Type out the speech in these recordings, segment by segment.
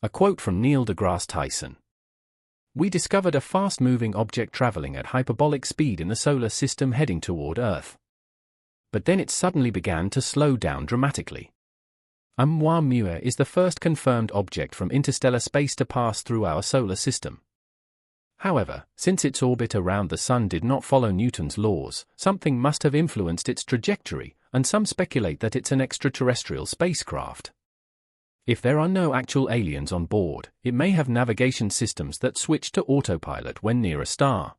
A quote from Neil deGrasse Tyson. "We discovered a fast-moving object traveling at hyperbolic speed in the solar system heading toward Earth. But then it suddenly began to slow down dramatically. Oumuamua is the first confirmed object from interstellar space to pass through our solar system. However, since its orbit around the Sun did not follow Newton's laws, something must have influenced its trajectory, and some speculate that it's an extraterrestrial spacecraft. If there are no actual aliens on board, it may have navigation systems that switch to autopilot when near a star.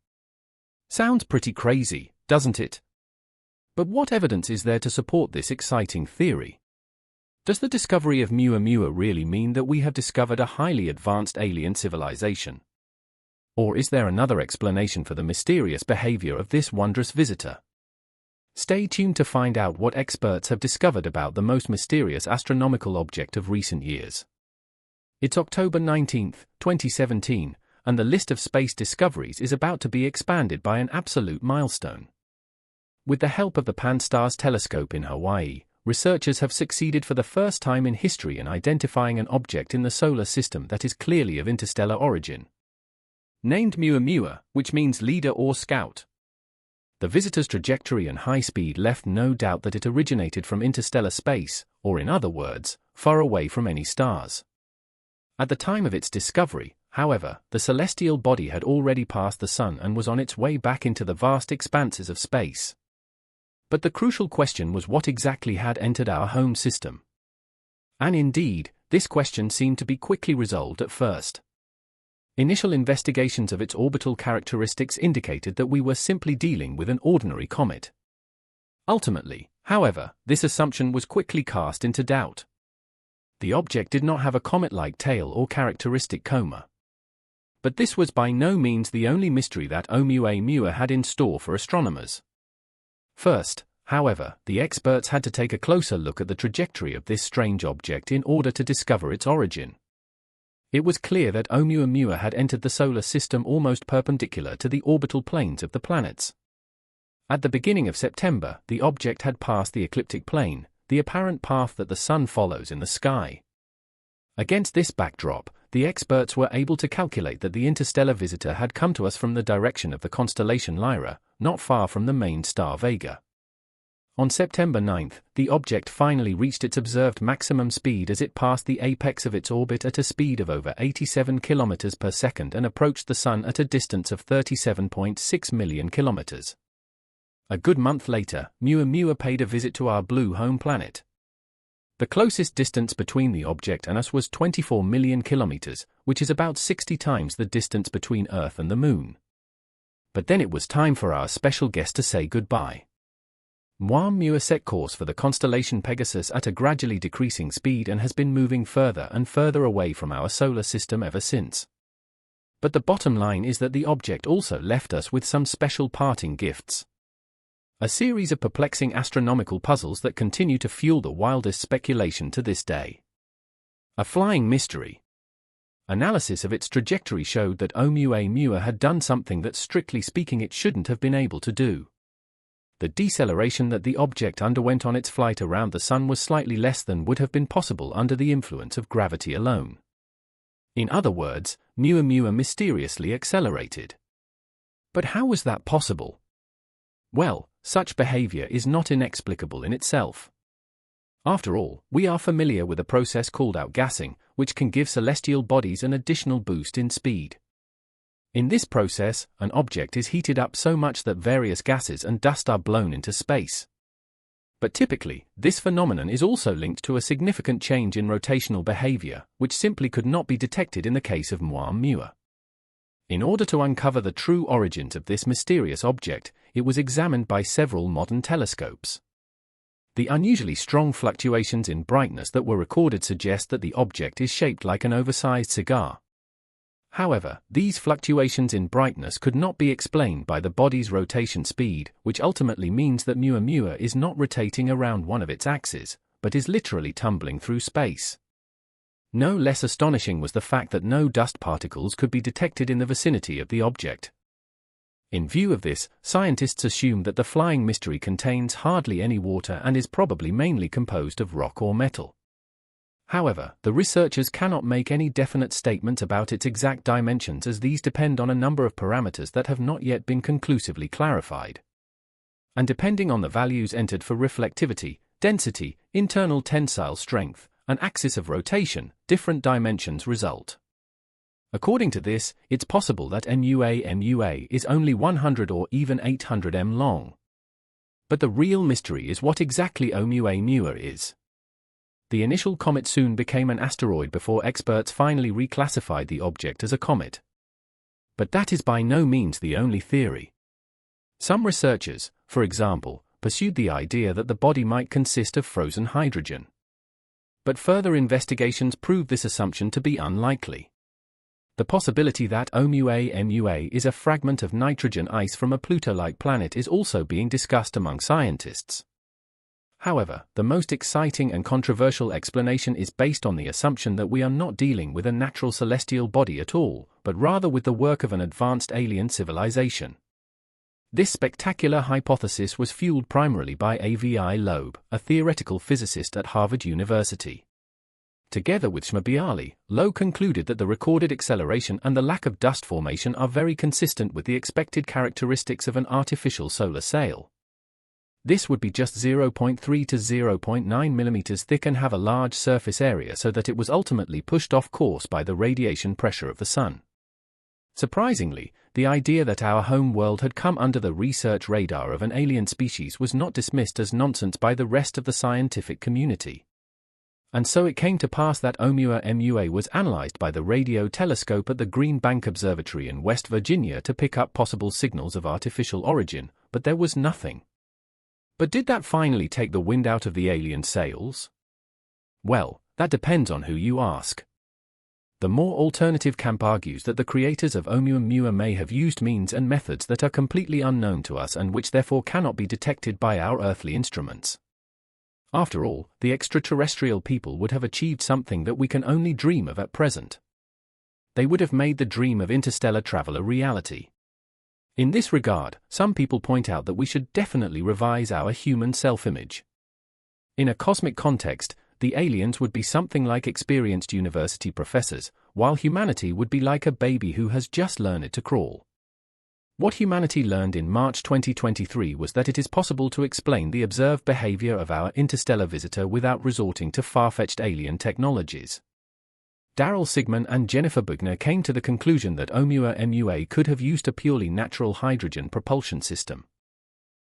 Sounds pretty crazy, doesn't it? But what evidence is there to support this exciting theory? Does the discovery of Oumuamua really mean that we have discovered a highly advanced alien civilization? Or is there another explanation for the mysterious behavior of this wondrous visitor? Stay tuned to find out what experts have discovered about the most mysterious astronomical object of recent years. It's October 19, 2017, and the list of space discoveries is about to be expanded by an absolute milestone. With the help of the Pan-STARRS telescope in Hawaii, researchers have succeeded for the first time in history in identifying an object in the solar system that is clearly of interstellar origin. Named Oumuamua, which means leader or scout. The visitor's trajectory and high speed left no doubt that it originated from interstellar space, or in other words, far away from any stars. At the time of its discovery, however, the celestial body had already passed the Sun and was on its way back into the vast expanses of space. But the crucial question was what exactly had entered our home system. And indeed, this question seemed to be quickly resolved at first. Initial investigations of its orbital characteristics indicated that we were simply dealing with an ordinary comet. Ultimately, however, this assumption was quickly cast into doubt. The object did not have a comet-like tail or characteristic coma. But this was by no means the only mystery that Oumuamua had in store for astronomers. First, however, the experts had to take a closer look at the trajectory of this strange object in order to discover its origin. It was clear that Oumuamua had entered the solar system almost perpendicular to the orbital planes of the planets. At the beginning of September, the object had passed the ecliptic plane, the apparent path that the Sun follows in the sky. Against this backdrop, the experts were able to calculate that the interstellar visitor had come to us from the direction of the constellation Lyra, not far from the main star Vega. On September 9, the object finally reached its observed maximum speed as it passed the apex of its orbit at a speed of over 87 km per second and approached the Sun at a distance of 37.6 million kilometers. A good month later, Oumuamua paid a visit to our blue home planet. The closest distance between the object and us was 24 million kilometers, which is about 60 times the distance between Earth and the Moon. But then it was time for our special guest to say goodbye. Oumuamua set course for the constellation Pegasus at a gradually decreasing speed and has been moving further and further away from our solar system ever since. But the bottom line is that the object also left us with some special parting gifts. A series of perplexing astronomical puzzles that continue to fuel the wildest speculation to this day. A flying mystery. Analysis of its trajectory showed that Oumuamua had done something that strictly speaking it shouldn't have been able to do. The deceleration that the object underwent on its flight around the Sun was slightly less than would have been possible under the influence of gravity alone. In other words, Oumuamua mysteriously accelerated. But how was that possible? Well, such behavior is not inexplicable in itself. After all, we are familiar with a process called outgassing, which can give celestial bodies an additional boost in speed. In this process, an object is heated up so much that various gases and dust are blown into space. But typically, this phenomenon is also linked to a significant change in rotational behavior, which simply could not be detected in the case of Oumuamua. In order to uncover the true origins of this mysterious object, it was examined by several modern telescopes. The unusually strong fluctuations in brightness that were recorded suggest that the object is shaped like an oversized cigar. However, these fluctuations in brightness could not be explained by the body's rotation speed, which ultimately means that Oumuamua is not rotating around one of its axes, but is literally tumbling through space. No less astonishing was the fact that no dust particles could be detected in the vicinity of the object. In view of this, scientists assume that the flying mystery contains hardly any water and is probably mainly composed of rock or metal. However, the researchers cannot make any definite statements about its exact dimensions, as these depend on a number of parameters that have not yet been conclusively clarified. And depending on the values entered for reflectivity, density, internal tensile strength, and axis of rotation, different dimensions result. According to this, it's possible that MUA is only 100 or even 800 m long. But the real mystery is what exactly Oumuamua is. The initial comet soon became an asteroid before experts finally reclassified the object as a comet. But that is by no means the only theory. Some researchers, for example, pursued the idea that the body might consist of frozen hydrogen. But further investigations proved this assumption to be unlikely. The possibility that Oumuamua is a fragment of nitrogen ice from a Pluto-like planet is also being discussed among scientists. However, the most exciting and controversial explanation is based on the assumption that we are not dealing with a natural celestial body at all, but rather with the work of an advanced alien civilization. This spectacular hypothesis was fueled primarily by Avi Loeb, a theoretical physicist at Harvard University. Together with Shmabiali, Loeb concluded that the recorded acceleration and the lack of dust formation are very consistent with the expected characteristics of an artificial solar sail. This would be just 0.3 to 0.9 mm thick and have a large surface area so that it was ultimately pushed off course by the radiation pressure of the Sun. Surprisingly, the idea that our home world had come under the research radar of an alien species was not dismissed as nonsense by the rest of the scientific community. And so it came to pass that Oumuamua was analyzed by the radio telescope at the Green Bank Observatory in West Virginia to pick up possible signals of artificial origin, but there was nothing. But did that finally take the wind out of the alien sails? Well, that depends on who you ask. The more alternative camp argues that the creators of Oumuamua may have used means and methods that are completely unknown to us and which therefore cannot be detected by our earthly instruments. After all, the extraterrestrial people would have achieved something that we can only dream of at present. They would have made the dream of interstellar travel a reality. In this regard, some people point out that we should definitely revise our human self-image. In a cosmic context, the aliens would be something like experienced university professors, while humanity would be like a baby who has just learned to crawl. What humanity learned in March 2023 was that it is possible to explain the observed behavior of our interstellar visitor without resorting to far-fetched alien technologies. Daryl Sigman and Jennifer Bugner came to the conclusion that Oumuamua could have used a purely natural hydrogen propulsion system.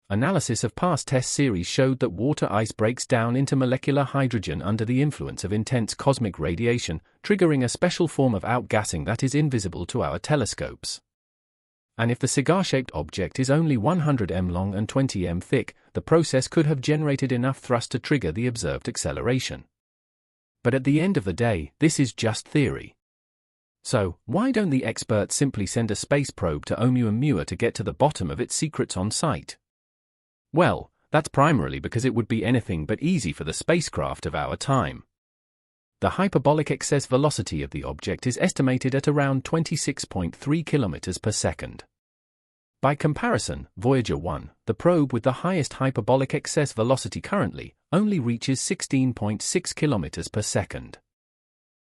Analysis of past test series showed that water ice breaks down into molecular hydrogen under the influence of intense cosmic radiation, triggering a special form of outgassing that is invisible to our telescopes. And if the cigar-shaped object is only 100 m long and 20 m thick, the process could have generated enough thrust to trigger the observed acceleration. But at the end of the day, this is just theory. So, why don't the experts simply send a space probe to Oumuamua to get to the bottom of its secrets on site? Well, that's primarily because it would be anything but easy for the spacecraft of our time. The hyperbolic excess velocity of the object is estimated at around 26.3 kilometers per second. By comparison, Voyager 1, the probe with the highest hyperbolic excess velocity currently, only reaches 16.6 kilometers per second.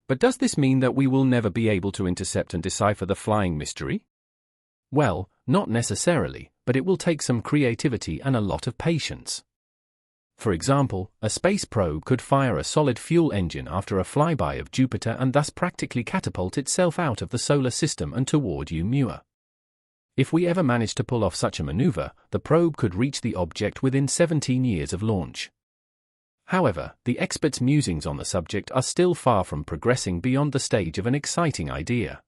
But does this mean that we will never be able to intercept and decipher the flying mystery? Well, not necessarily, but it will take some creativity and a lot of patience. For example, a space probe could fire a solid fuel engine after a flyby of Jupiter and thus practically catapult itself out of the solar system and toward Oumuamua. If we ever manage to pull off such a maneuver, the probe could reach the object within 17 years of launch. However, the experts' musings on the subject are still far from progressing beyond the stage of an exciting idea.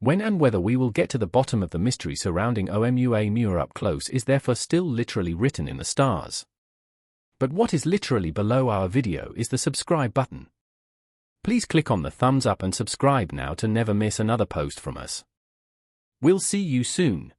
When and whether we will get to the bottom of the mystery surrounding Oumuamua up close is therefore still literally written in the stars. But what is literally below our video is the subscribe button. Please click on the thumbs up and subscribe now to never miss another post from us. We'll see you soon.